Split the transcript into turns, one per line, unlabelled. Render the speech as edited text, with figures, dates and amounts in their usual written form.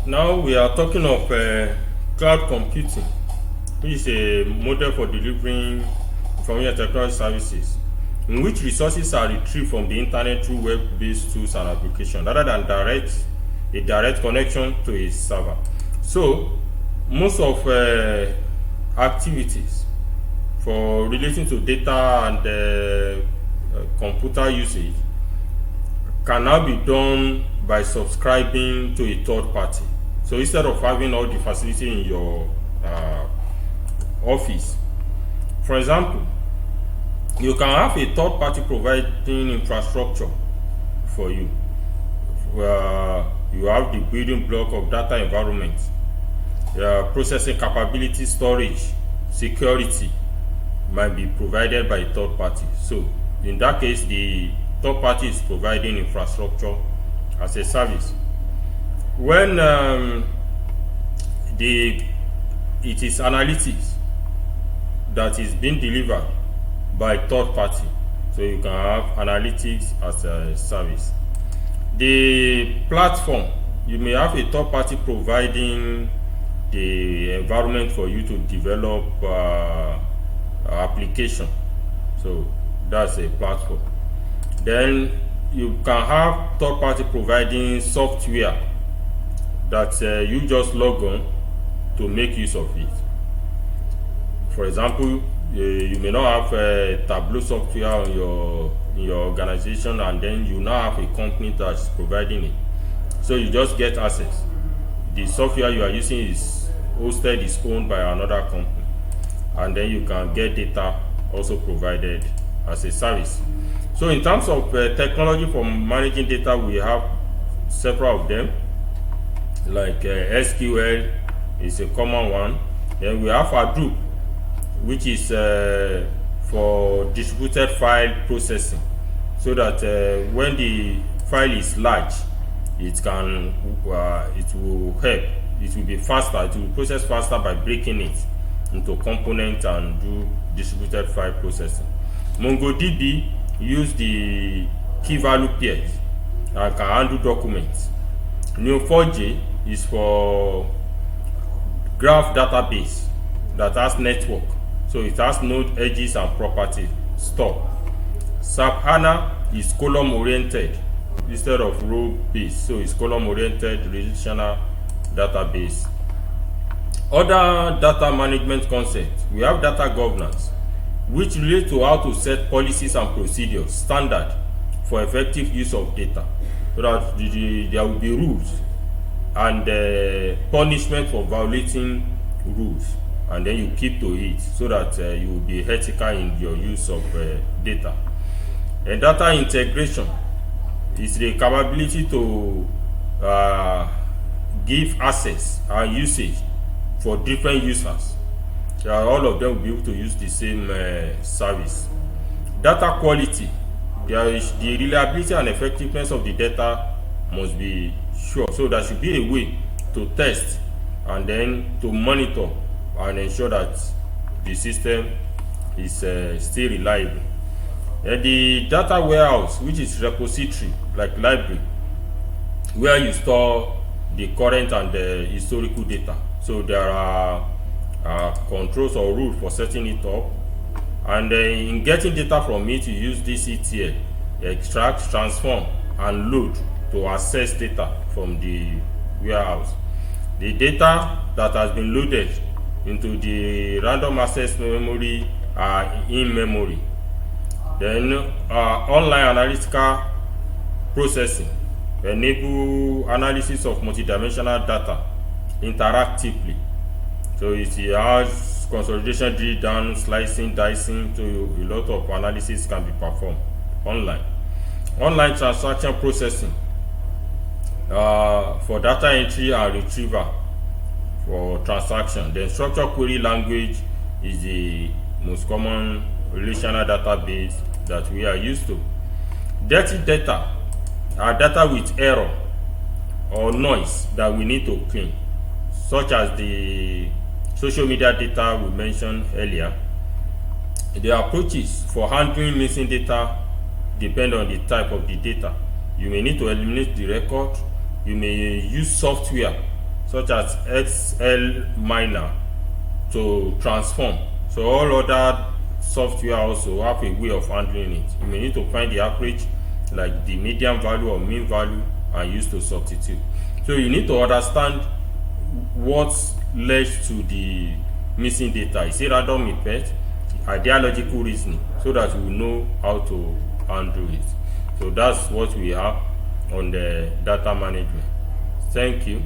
Now we are talking of cloud computing, which is a model for delivering information technology services, in which resources are retrieved from the internet through web-based tools and applications, rather than a direct connection to a server. So, most of activities for relating to data and computer usage can now be done by subscribing to a third party. So instead of having all the facility in your office, for example, you can have a third party providing infrastructure for you. You have the building block of data environment, processing capability, storage, security might be provided by a third party. So in that case, the third party is providing infrastructure as a service. When it is analytics that is being delivered by third party, so you can have analytics as a service. The platform, you may have a third party providing the environment for you to develop application, so that's a platform. Then you can have third party providing software that you just log on to make use of it. For example, you may not have a Tableau software in your organization, and then you now have a company that's providing it. So you just get access. The software you are using is hosted, is owned by another company, and then you can get data also provided as a service. So in terms of technology for managing data, we have several of them, like SQL is a common one. Then we have Hadoop, which is for distributed file processing, so that when the file is large, it will help. It will be faster. It will process faster by breaking it into components and do distributed file processing. MongoDB use the key value pairs and can handle documents. Neo4j is for graph database that has network, so it has node, edges, and property stored. SAP HANA is column oriented instead of row based, so it's column oriented relational database. Other data management concepts, we have data governance, which relate to how to set policies and procedures standard for effective use of data, so that there will be rules and punishment for violating rules, and then you keep to it, so that you will be ethical in your use of data. And data integration is the capability to give access and usage for different users. All of them will be able to use the same service. Data quality, the reliability and effectiveness of the data must be sure. So there should be a way to test and then to monitor and ensure that the system is still reliable. The data warehouse, which is repository like library, where you store the current and the historical data. So there are controls or rules for setting it up, and in getting data from it, you use this ETL: extract, transform, and load to access data from the warehouse. The data that has been loaded into the random access memory are in memory. Then online analytical processing enable analysis of multidimensional data interactively. So it has consolidation, drill down, slicing, dicing, so a lot of analysis can be performed online. Online transaction processing for data entry and retrieval for transaction. Then structured query language is the most common relational database that we are used to. Dirty data are data with error or noise that we need to clean, such as the social media data we mentioned earlier. The approaches for handling missing data depend on the type of the data. You may need to eliminate the record. You may use software such as Excel miner to transform. So all other software also have a way of handling it. You may need to find the average, like the median value or mean value, and use to substitute. So you need to understand what led to the missing data. Is it random effect, ideological reasoning, so that we know how to handle it. So that's what we have on the data management. Thank you.